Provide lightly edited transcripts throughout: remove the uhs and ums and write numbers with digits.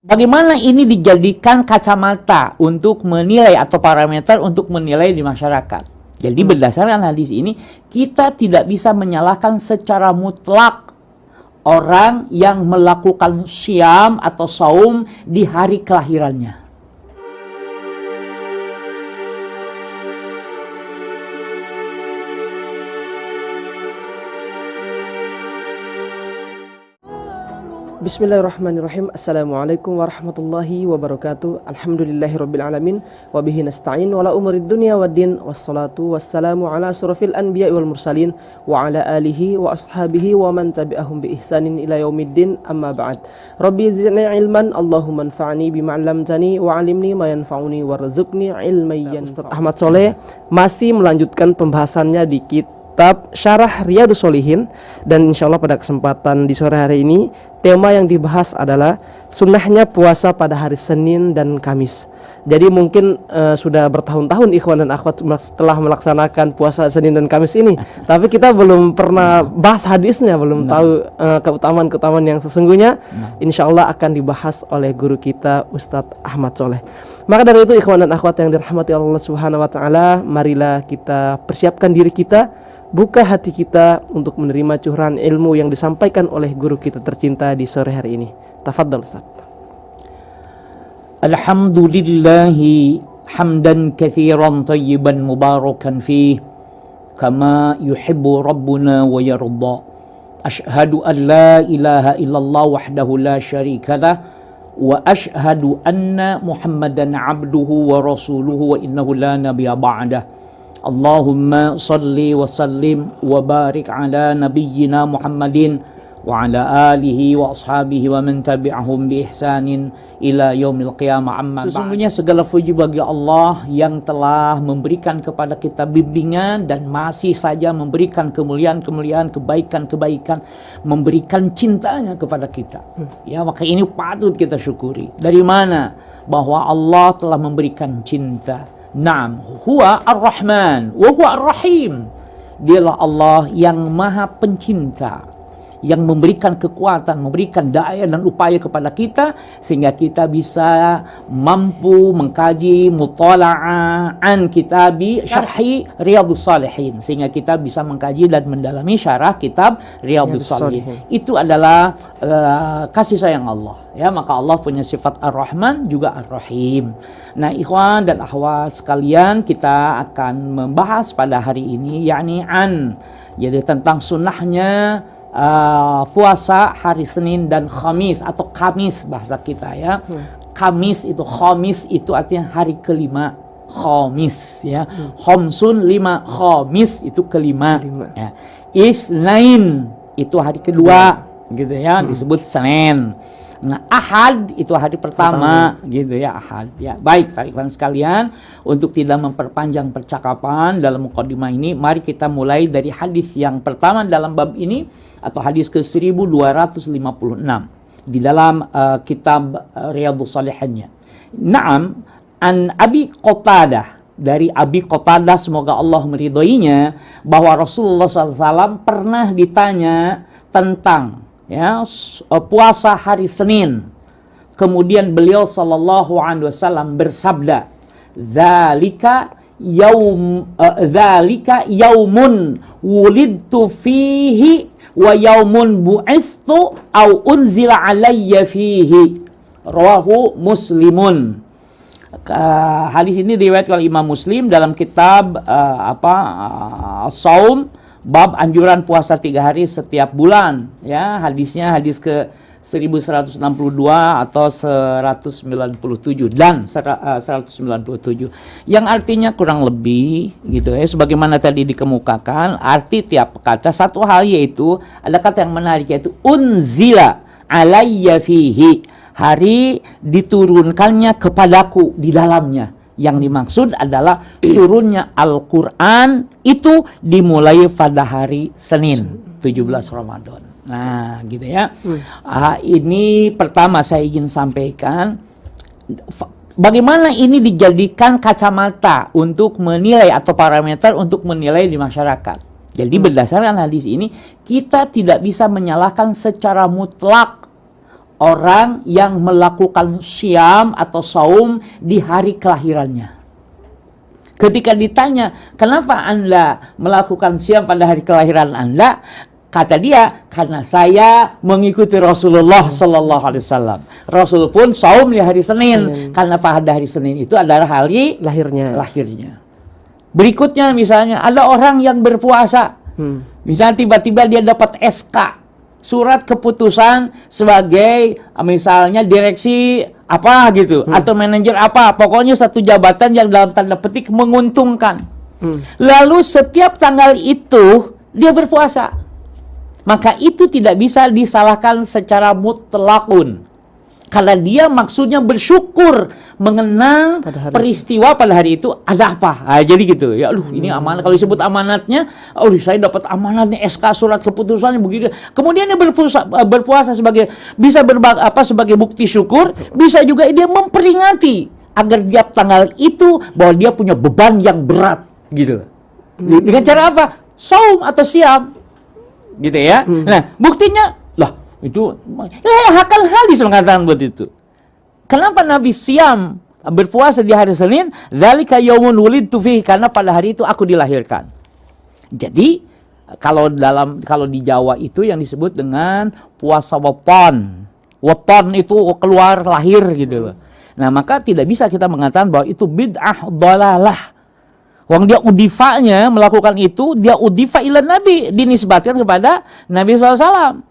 Bagaimana ini dijadikan kacamata untuk menilai atau parameter untuk menilai di masyarakat. Jadi berdasarkan hadis ini, kita tidak bisa menyalahkan secara mutlak orang yang melakukan syam atau saum di hari kelahirannya. Bismillahirrahmanirrahim. Assalamualaikum warahmatullahi wabarakatuh. Alhamdulillahirrabbilalamin. Wabihi nasta'in wala umurid dunia waddin. Wassalatu wassalamu ala asrafil anbiya wal mursalin. Wa ala alihi wa ashabihi wa man tabi'ahum bi ihsanin ila yaumiddin. Amma ba'd. Rabbi zidni ilman. Allahumma anfa'ni bima 'allamtani wa 'allimni ma yanfa'uni warzuqni ilman yanfa'uni. Ustaz Ahmad Soleh masih melanjutkan pembahasannya di kitab Syarah Riyadhus Shalihin, dan insyaallah pada kesempatan di sore hari ini tema yang dibahas adalah sunnahnya puasa pada hari Senin dan Kamis. Jadi mungkin sudah bertahun-tahun ikhwan dan akhwat setelah melaksanakan puasa Senin dan Kamis ini, tapi kita belum pernah bahas hadisnya, belum tahu keutamaan-keutamaan yang sesungguhnya. Insyaallah akan dibahas oleh guru kita Ustadz Ahmad Soleh. Maka dari itu ikhwan dan akhwat yang dirahmati Allah Subhanahu wa taala, marilah kita persiapkan diri kita, buka hati kita untuk menerima curahan ilmu yang disampaikan oleh guru kita tercinta di sore hari ini. Tafadhal Ustaz. Alhamdulillahi hamdan katsiran tayyiban mubarakan fih kama yuhibbu rabbuna wa yarda. Ashhadu an la ilaha illallah wahdahu la syarika lah wa ashhadu anna Muhammadan abduhu wa rasuluhu wa innahu la nabiyya ba'dah. Allahumma salli wa sallim wa barik ala nabiyyina Muhammadin wa ala alihi wa ashabihi wa man tabi'ahum bi ihsanin ila yaumil qiyamah. Amma sesungguhnya segala puji bagi Allah yang telah memberikan kepada kita bimbingan dan masih saja memberikan kemuliaan-kemuliaan, kebaikan-kebaikan, memberikan cintanya kepada kita. Ya, maka ini patut kita syukuri. Dari mana? Bahwa Allah telah memberikan cinta. Naam, huwa ar-Rahman wa huwa ar-Rahim. Dialah Allah yang maha pencinta, yang memberikan kekuatan, memberikan daya dan upaya kepada kita sehingga kita bisa mampu mengkaji mutala'ah an kitabi syarhi Riyadhus Shalihin, sehingga kita bisa mengkaji dan mendalami syarah kitab Riyadhus Shalihin. Itu adalah kasih sayang Allah. Ya, maka Allah punya sifat Ar-Rahman juga Ar-Rahim. Nah, ikhwan dan akhwat sekalian, kita akan membahas pada hari ini yakni jadi tentang sunnahnya puasa hari Senin dan Khamis atau Kamis bahasa kita ya. Kamis itu artinya hari kelima. Khamis ya. Khamsun 5, Khamis itu kelima. Ya. Itsnain itu hari kedua gitu ya, disebut Senin. Nah, Ahad itu hari pertama gitu ya, Ahad ya. Baik, Pak Ikhwan sekalian, untuk tidak memperpanjang percakapan dalam mukadimah ini, mari kita mulai dari hadis yang pertama dalam bab ini atau hadis ke 1256 di dalam kitab Riyadhus Shalihinnya. Naam, an Abi Qatadah, dari Abi Qatadah, semoga Allah meridhoinya, bahwa Rasulullah SAW pernah ditanya tentang puasa hari Senin. Kemudian beliau sallallahu alaihi wasallam bersabda, "Dzalika yaumun wulidtu fihi wa yaumun bu'itsu au unzila alayya fihi." Rawahu Muslimun. Hadis ini diriwayatkan oleh Imam Muslim dalam kitab Shaum, bab anjuran puasa 3 hari setiap bulan ya. Hadisnya hadis ke 1162 atau 197 dan 197, yang artinya kurang lebih gitu ya, sebagaimana tadi dikemukakan, arti tiap kata satu hal, yaitu ada kata yang menarik, yaitu unzila alayya fihi, hari diturunkannya kepadaku di dalamnya. Yang dimaksud adalah turunnya Al-Quran itu dimulai pada hari Senin 17 Ramadan. Nah gitu ya. Ini pertama saya ingin sampaikan bagaimana ini dijadikan kacamata untuk menilai atau parameter untuk menilai di masyarakat. Jadi berdasarkan hadis ini, kita tidak bisa menyalahkan secara mutlak orang yang melakukan syam atau saum di hari kelahirannya. Ketika ditanya, kenapa Anda melakukan syam pada hari kelahiran Anda? Kata dia, karena saya mengikuti Rasulullah Sallallahu Alaihi Wasallam. Rasul pun saum di hari Senin, karena pada hari Senin itu adalah hari lahirnya. Berikutnya misalnya, ada orang yang berpuasa. Misalnya tiba-tiba dia dapat SK, surat keputusan sebagai misalnya direksi apa gitu, atau manajer apa, pokoknya satu jabatan yang dalam tanda petik menguntungkan. Lalu setiap tanggal itu dia berpuasa, maka itu tidak bisa disalahkan secara mutlakun, karena dia maksudnya bersyukur mengenang peristiwa pada hari itu ada apa. Nah, jadi gitu ya, ini amanat. Kalau disebut amanatnya, saya dapat amanatnya SK surat keputusannya begitu. Kemudian dia berpuasa sebagai bisa sebagai bukti syukur, bisa juga dia memperingati agar tiap tanggal itu bahwa dia punya beban yang berat gitu. Dengan cara apa? Saum atau siam. Gitu ya. Nah, buktinya itu hakal hadis mengatakan buat itu. Kenapa Nabi siam berpuasa di hari Senin? Dzalika yaumun wulidtu fihi, karena pada hari itu aku dilahirkan. Jadi kalau di Jawa itu yang disebut dengan puasa weton. Weton itu keluar lahir gitu loh. Nah, maka tidak bisa kita mengatakan bahwa itu bid'ah dhalalah. Wong dia udifanya melakukan itu, dia udifa ila Nabi, dinisbatkan kepada Nabi SAW.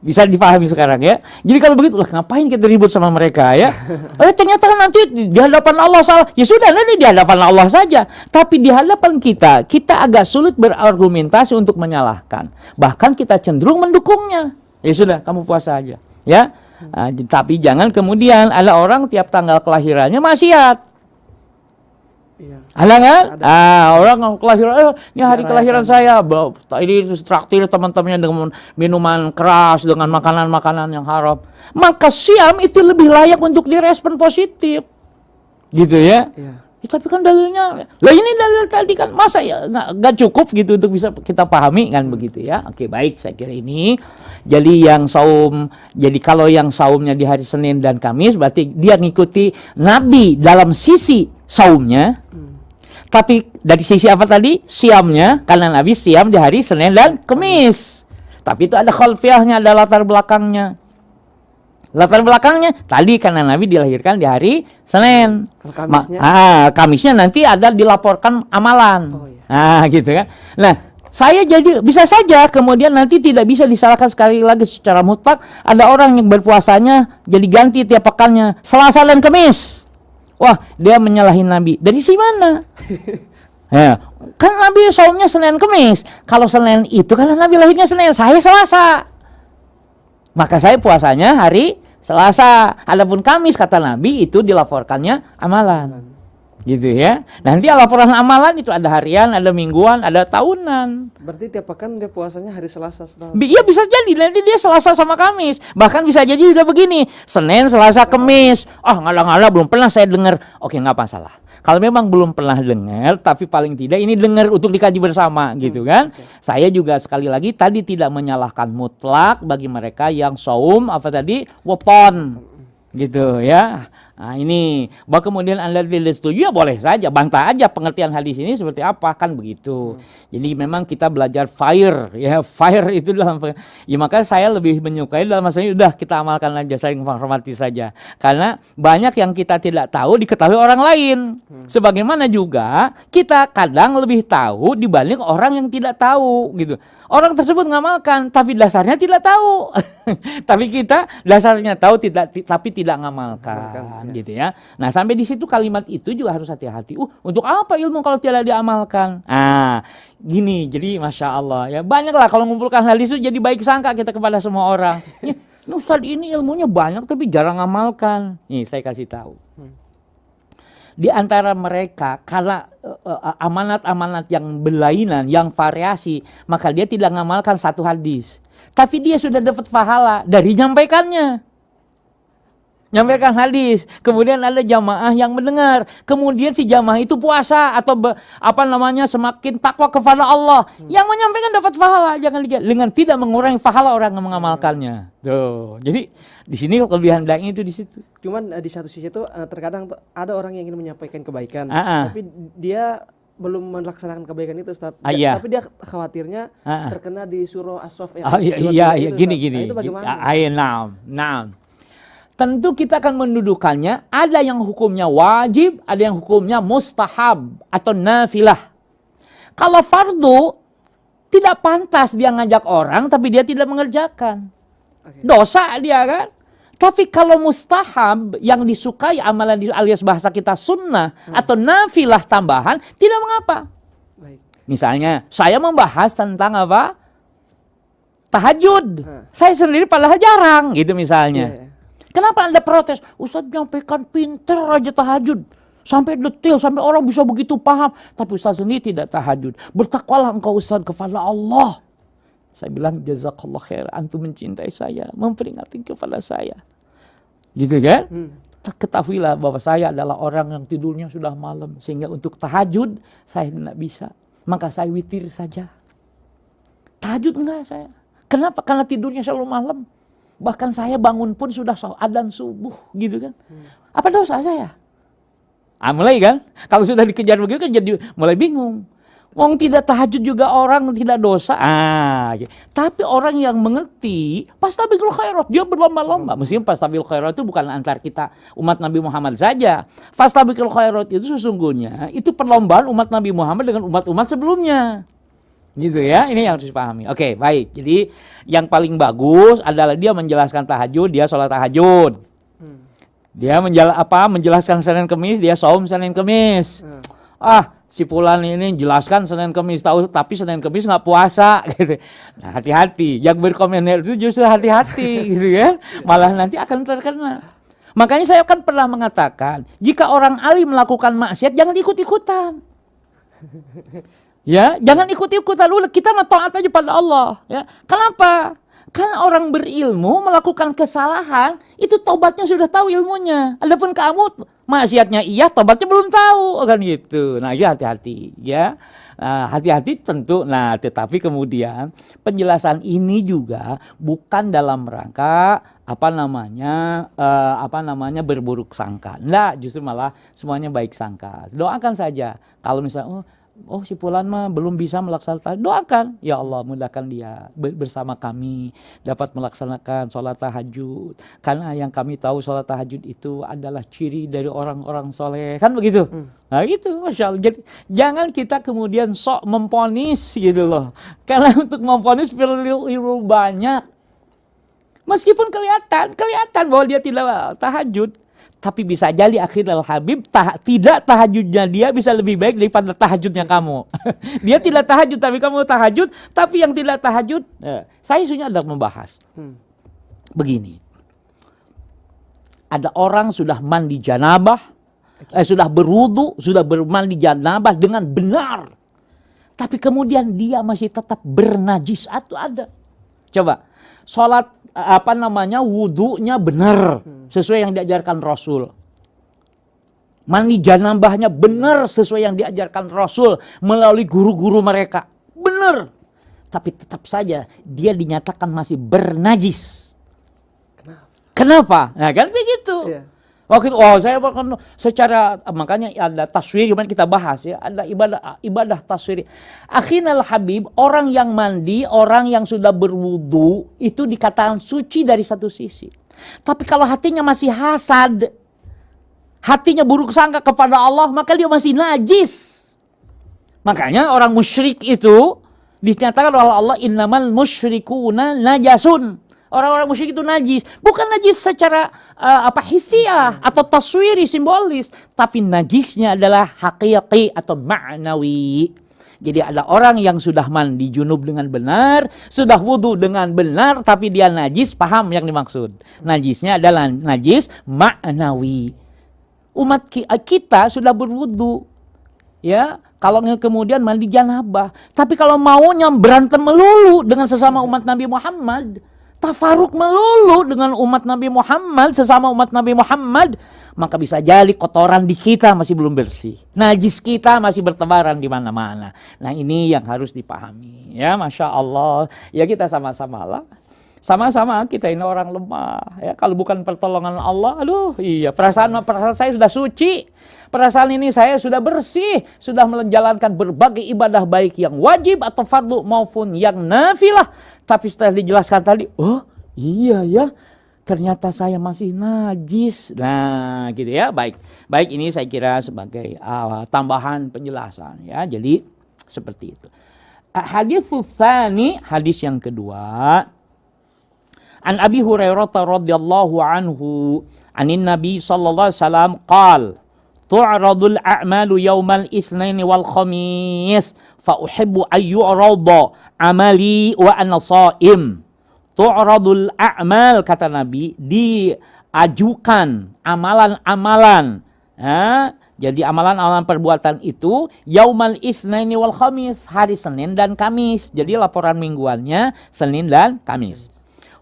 Bisa dipahami sekarang ya. Jadi kalau begitu, ngapain kita ribut sama mereka ya? Ternyata nanti di hadapan Allah salah. Ya sudah, nanti di hadapan Allah saja. Tapi di hadapan kita agak sulit berargumentasi untuk menyalahkan. Bahkan kita cenderung mendukungnya. Ya sudah, kamu puasa aja. Ya. Tapi jangan kemudian ada orang tiap tanggal kelahirannya maksiat. Ada kan? Orang kelahiran, ini hari kelahiran saya, ini traktir teman-temannya dengan minuman keras, dengan makanan-makanan yang haram. Maka siam itu lebih layak untuk direspon positif, gitu ya. Tapi kan dalilnya, ini dalil tadi kan, masa ya nggak cukup gitu untuk bisa kita pahami kan begitu ya. Oke, baik, saya kira ini. Jadi yang saum, jadi kalau yang saumnya di hari Senin dan Kamis, berarti dia ngikuti Nabi dalam sisi saumnya. Tapi dari sisi apa tadi? Siamnya, karena Nabi siam di hari Senin dan Kamis. Tapi itu ada khalfiyahnya, ada latar belakangnya. Latar belakangnya tadi karena Nabi dilahirkan di hari Senin. Kamisnya nanti ada dilaporkan amalan. Gitu kan. Nah, saya jadi bisa saja kemudian nanti tidak bisa disalahkan sekali lagi secara mutlak. Ada orang yang berpuasanya jadi ganti tiap pekannya Selasa dan Kamis. Wah, dia menyalahi Nabi. Dari si mana? Ya, kan Nabi saumnya Senin Kamis. Kalau Senin itu karena Nabi lahirnya Senin, saya Selasa. Maka saya puasanya hari Selasa. Adapun Kamis kata Nabi itu dilaporkannya amalan. Gitu ya. Nanti laporan amalan itu ada harian, ada mingguan, ada tahunan. Berarti tiap pekan dia puasanya hari Selasa. Iya bisa jadi nanti dia Selasa sama Kamis. Bahkan bisa jadi juga begini, Senin, Selasa, Kamis. Ngala-ngala belum pernah saya dengar. Oke, nggak masalah. Kalau memang belum pernah dengar, tapi paling tidak ini dengar untuk dikaji bersama gitu kan. Saya juga sekali lagi tadi tidak menyalahkan mutlak bagi mereka yang saum weton gitu ya. Nah ini, bahwa kemudian Anda tidak setuju ya boleh saja, bantah aja pengertian hadis ini seperti apa kan begitu. Jadi memang kita belajar fire ya, fire itu dalam ya, maka saya lebih menyukai dalam maksudnya udah kita amalkan aja, saling menghormati saja. Karena banyak yang kita tidak tahu diketahui orang lain. Sebagaimana juga kita kadang lebih tahu dibanding orang yang tidak tahu gitu. Orang tersebut ngamalkan tapi dasarnya tidak tahu. Tapi kita dasarnya tahu tapi tidak ngamalkan gitu ya. Nah, sampai di situ kalimat itu juga harus hati-hati. Untuk apa ilmu kalau tidak diamalkan? Gini, jadi Masya Allah ya, banyaklah kalau mengumpulkan hadis itu jadi baik sangka kita kepada semua orang. Ustaz ini ilmunya banyak tapi jarang ngamalkan. Nih saya kasih tahu. Di antara mereka karena amanat-amanat yang berlainan, yang variasi, maka dia tidak mengamalkan satu hadis. Tapi dia sudah dapat pahala dari menyampaikannya. Nyampaikan hadis. Kemudian ada jamaah yang mendengar. Kemudian si jamaah itu puasa atau semakin takwa kepada Allah. Yang menyampaikan dapat pahala. Jangan lihat dengan tidak mengurangi pahala orang yang mengamalkannya. Tuh. Jadi di sini kelebihan dai itu di situ. Cuman di satu sisi itu terkadang ada orang yang ingin menyampaikan kebaikan, tapi dia belum melaksanakan kebaikan itu, Ustaz. Iya. Tapi dia khawatirnya terkena di surah As-Saff yang iya, gini. Nah, itu bagaimana? Nah. Tentu kita akan mendudukannya, ada yang hukumnya wajib, ada yang hukumnya mustahab atau nafilah. Kalau fardu, tidak pantas dia ngajak orang tapi dia tidak mengerjakan. Dosa dia kan. Tapi kalau mustahab yang disukai amalan alias bahasa kita sunnah atau nafilah tambahan, tidak mengapa. Baik. Misalnya, saya membahas tentang apa? Tahajud. Saya sendiri padahal jarang gitu misalnya. Kenapa Anda protes? Ustaz menyampaikan pinter aja tahajud. Sampai detail, sampai orang bisa begitu paham. Tapi Ustaz sendiri tidak tahajud. Bertakwalah engkau Ustaz kepada Allah. Saya bilang, jazakallah khair. Antum mencintai saya, memperingati kepada saya. Gitu kan? Ketahuilah bahwa saya adalah orang yang tidurnya sudah malam. Sehingga untuk tahajud, saya tidak bisa. Maka saya witir saja. Tahajud enggak saya. Kenapa? Karena tidurnya selalu malam. Bahkan saya bangun pun sudah adzan subuh gitu kan. Apa dosa saya? Mulai kan? Kalau sudah dikejar begitu kan jadi mulai bingung. Wong tidak tahajud juga orang tidak dosa. Gitu. Tapi orang yang mengerti fastabiqul khairat, dia berlomba-lomba. Meskipun fastabiqul khairat itu bukan antar kita umat Nabi Muhammad saja. Fastabiqul khairat itu sesungguhnya itu perlombaan umat Nabi Muhammad dengan umat-umat sebelumnya. Gitu ya, ini yang harus dipahami. Oke, baik. Jadi yang paling bagus adalah dia menjelaskan tahajud, dia sholat tahajud. Dia menjelaskan Senin Kemis, dia saum Senin Kemis. Si Fulan ini jelaskan Senin Kemis tapi Senin Kemis nggak puasa gitu. Nah, hati-hati. Yang berkomentar itu justru hati-hati gitu kan. Malah nanti akan terkena. Makanya saya kan pernah mengatakan, jika orang alim melakukan maksiat jangan ikut-ikutan. Ya, jangan ikut-ikutan. Kita taat aja pada Allah. Ya, kenapa? Karena orang berilmu melakukan kesalahan itu tobatnya sudah tahu ilmunya. Adapun kamu maksiatnya iya, tobatnya belum tahu kan gitu. Nah, ya hati-hati ya. Hati-hati tentu. Nah, tetapi kemudian penjelasan ini juga bukan dalam rangka berburuk sangka. Enggak, justru malah semuanya baik sangka. Doakan saja. Kalau misalnya si Fulan mah belum bisa melaksanakan, doakan, ya Allah mudahkan dia bersama kami dapat melaksanakan sholat tahajud. Karena yang kami tahu sholat tahajud itu adalah ciri dari orang-orang soleh, kan begitu? Nah gitu, Masya Allah. Jadi jangan kita kemudian sok memponis gitu loh. Karena untuk memponis perlu banyak. Meskipun kelihatan bahwa dia tidak tahajud. Tapi bisa jadi akhirnya Habib tidak tahajudnya dia bisa lebih baik daripada tahajudnya kamu. Dia tidak tahajud tapi kamu tahajud. Tapi yang tidak tahajud, saya sudah membahas. Begini, ada orang sudah mandi janabah, sudah berwudu, sudah bermandi janabah dengan benar. Tapi kemudian dia masih tetap bernajis atau ada. Coba, sholat wudunya benar sesuai yang diajarkan Rasul. Mandi janabahnya benar sesuai yang diajarkan Rasul melalui guru-guru mereka. Benar. Tapi tetap saja dia dinyatakan masih bernajis. Kenapa? Nah, kan begitu. Yeah. Waktu itu, saya bahkan secara makanya ada taswir yang kita bahas ya, ada ibadah taswir. Akhinal Habib, orang yang mandi, orang yang sudah berwudu itu dikatakan suci dari satu sisi. Tapi kalau hatinya masih hasad, hatinya buruk sangka kepada Allah, maka dia masih najis. Makanya orang musyrik itu dinyatakan oleh Allah, innamal musyrikuna najasun. Orang-orang musyrik itu najis, bukan najis secara hisiah atau taswiri simbolis, tapi najisnya adalah hakiki atau ma'nawi. Jadi ada orang yang sudah mandi junub dengan benar, sudah wudu dengan benar, tapi dia najis, paham yang dimaksud. Najisnya adalah najis ma'nawi. Umat kita sudah berwudu, ya. Kalau kemudian mandi janabah, tapi kalau maunya berantem melulu dengan sesama umat Nabi Muhammad, tafaruk melulu dengan umat Nabi Muhammad, sesama umat Nabi Muhammad, maka bisa jadi kotoran di kita masih belum bersih. Najis kita masih bertebaran di mana-mana. Nah, ini yang harus dipahami. Ya, Masya Allah. Ya, kita sama-sama lah. Sama-sama kita ini orang lemah. Ya, kalau bukan pertolongan Allah, aduh, iya, perasaan saya sudah suci. Perasaan ini saya sudah bersih, sudah menjalankan berbagai ibadah baik yang wajib atau fardu maupun yang nafilah. Tapi setelah dijelaskan tadi, oh iya ya, ternyata saya masih najis. Nah, gitu ya. Baik, ini saya kira sebagai tambahan penjelasan ya. Jadi seperti itu. Hadis tsani, hadis yang kedua. An Abi Hurairah radhiyallahu anhu, anin Nabi sallallahu alaihi wasallam qala tu'radul a'malu yaumal itsnaini wal khamis fa uhibbu ay yu'rada amali wa ana shaim. Tu'radul a'mal, kata Nabi, diajukan amalan-amalan. Jadi amalan-amalan perbuatan itu yaumal itsnaini wal khamis, hari Senin dan Kamis. Jadi laporan mingguannya Senin dan Kamis.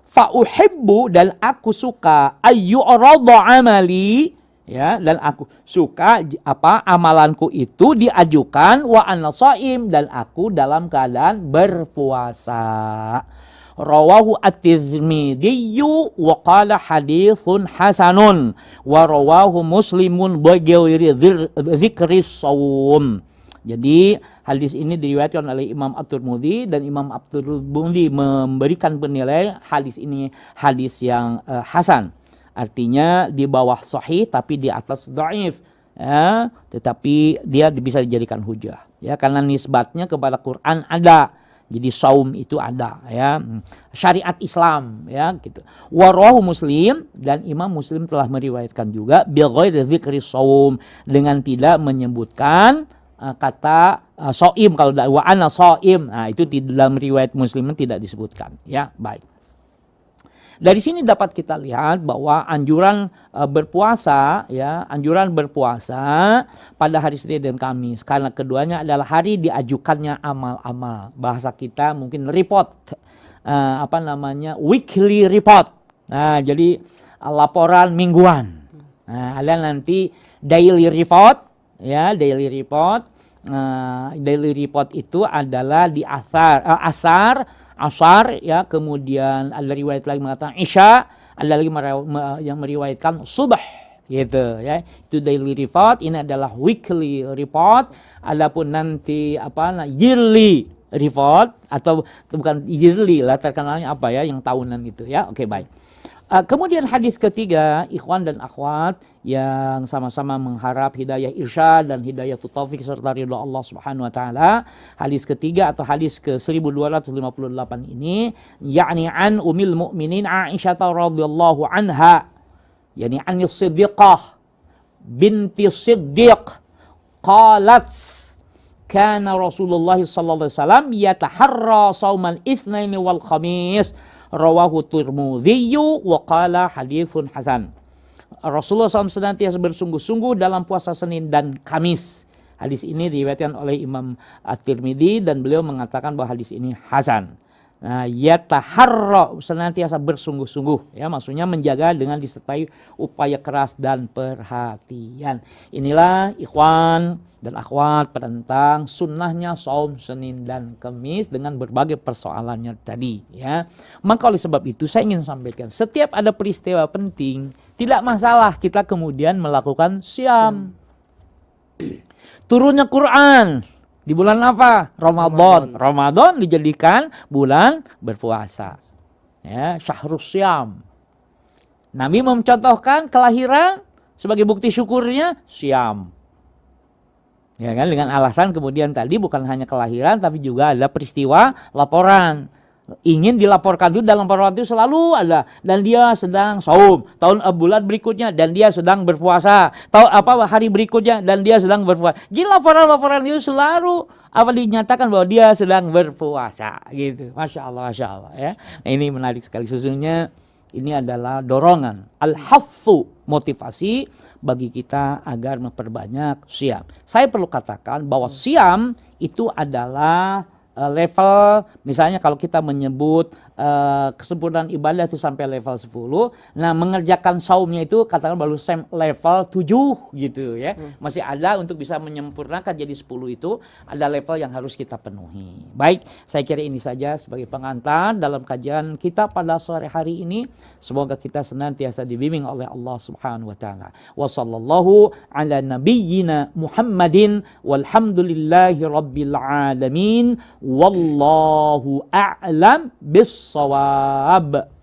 Fa uhibbu, dan aku suka, ay yu'rada amali, ya, dan aku suka amalanku itu diajukan wa ana shaim, dan aku dalam keadaan berpuasa. Rawahu at-Tirmidzi wa qala haditsun hasanun wa rawahu Muslimun bi ghairi dzikri shaum. Jadi hadis ini diriwayatkan oleh Imam At-Tirmidzi, dan Imam At-Tirmidzi memberikan penilaian hadis ini hadis yang hasan. Artinya di bawah sahih tapi di atas dhaif, ya, tetapi dia bisa dijadikan hujah, ya, karena nisbatnya kepada Quran ada. Jadi saum itu ada, ya, syariat Islam, ya, gitu. Wa rawahu Muslim, dan Imam Muslim telah meriwayatkan juga bi ghairi dzikri saum, dengan tidak menyebutkan kata shaim. Kalau wa ana shaim, nah itu di dalam riwayat Muslim tidak disebutkan, ya. Baik. Dari sini dapat kita lihat bahwa anjuran berpuasa, ya, anjuran berpuasa pada hari Senin dan Kamis, karena keduanya adalah hari diajukannya amal-amal. Bahasa kita mungkin report, weekly report. Nah, jadi laporan mingguan. Nah, ada nanti daily report, ya, daily report. Daily report itu adalah di asar, ya, kemudian ada riwayat lagi mengatakan isya, ada lagi yang meriwayatkan subh, gitu, ya. Itu daily report, ini adalah weekly report. Adapun nanti yearly report, atau bukan yearly lah, terkenalnya apa ya, yang tahunan itu, ya. Oke, baik. Kemudian hadis ketiga, ikhwan dan akhwat yang sama-sama mengharap hidayah irsyad dan hidayah taufik serta ridha Allah Subhanahu wa taala. Hadis ketiga atau hadis ke 1258 ini, yakni an Ummul Mukminin Aisyah radhiyallahu anha, yakni an Siddiqah binti Siddiq, qalat kana Rasulullah sallallahu alaihi wasallam yataharra shaumal itsnaini wal khamis. Rawahu Tirmidzi wa qala haditsun hasan. Rasulullah SAW senantiasa bersungguh-sungguh dalam puasa Senin dan Kamis. Hadis ini diriwayatkan oleh Imam At-Tirmidzi, dan beliau mengatakan bahwa hadis ini hasan. Nah, yataharra, senantiasa bersungguh-sungguh, ya, maksudnya menjaga dengan disertai upaya keras dan perhatian. Inilah ikhwan dan akhwat tentang sunnahnya saum Senin dan Kamis dengan berbagai persoalannya tadi, ya. Maka oleh sebab itu saya ingin sampaikan, setiap ada peristiwa penting tidak masalah kita kemudian melakukan siam. Turunnya Quran di bulan apa? Ramadan. Ramadan dijadikan bulan berpuasa, ya, syahrus syam. Nabi mencontohkan kelahiran sebagai bukti syukurnya syam, ya kan, dengan alasan kemudian tadi bukan hanya kelahiran tapi juga ada peristiwa laporan. Ingin dilaporkan itu dalam waktu itu selalu ada, dan dia sedang saum. Bulan berikutnya dan dia sedang berpuasa. Hari berikutnya dan dia sedang berpuasa. Jadi laporan-laporan itu selalu dinyatakan bahwa dia sedang berpuasa, gitu. Masya Allah, ya. Nah, ini menarik sekali. Sesungguhnya ini adalah dorongan, al-haffu, motivasi bagi kita agar memperbanyak siam. Saya perlu katakan bahwa siam itu adalah level, misalnya kalau kita menyebut kesempurnaan ibadah itu sampai level 10. Nah, mengerjakan saumnya itu katakan baru level 7 gitu ya. Masih ada untuk bisa menyempurnakan jadi 10 itu ada level yang harus kita penuhi. Baik, saya kira ini saja sebagai pengantar dalam kajian kita pada sore hari ini. Semoga kita senantiasa dibimbing oleh Allah Subhanahu wa taala. Wa sallallahu ala nabiyyina Muhammadin walhamdulillahi rabbil alamin. Wallahu a'lam bis-shawab.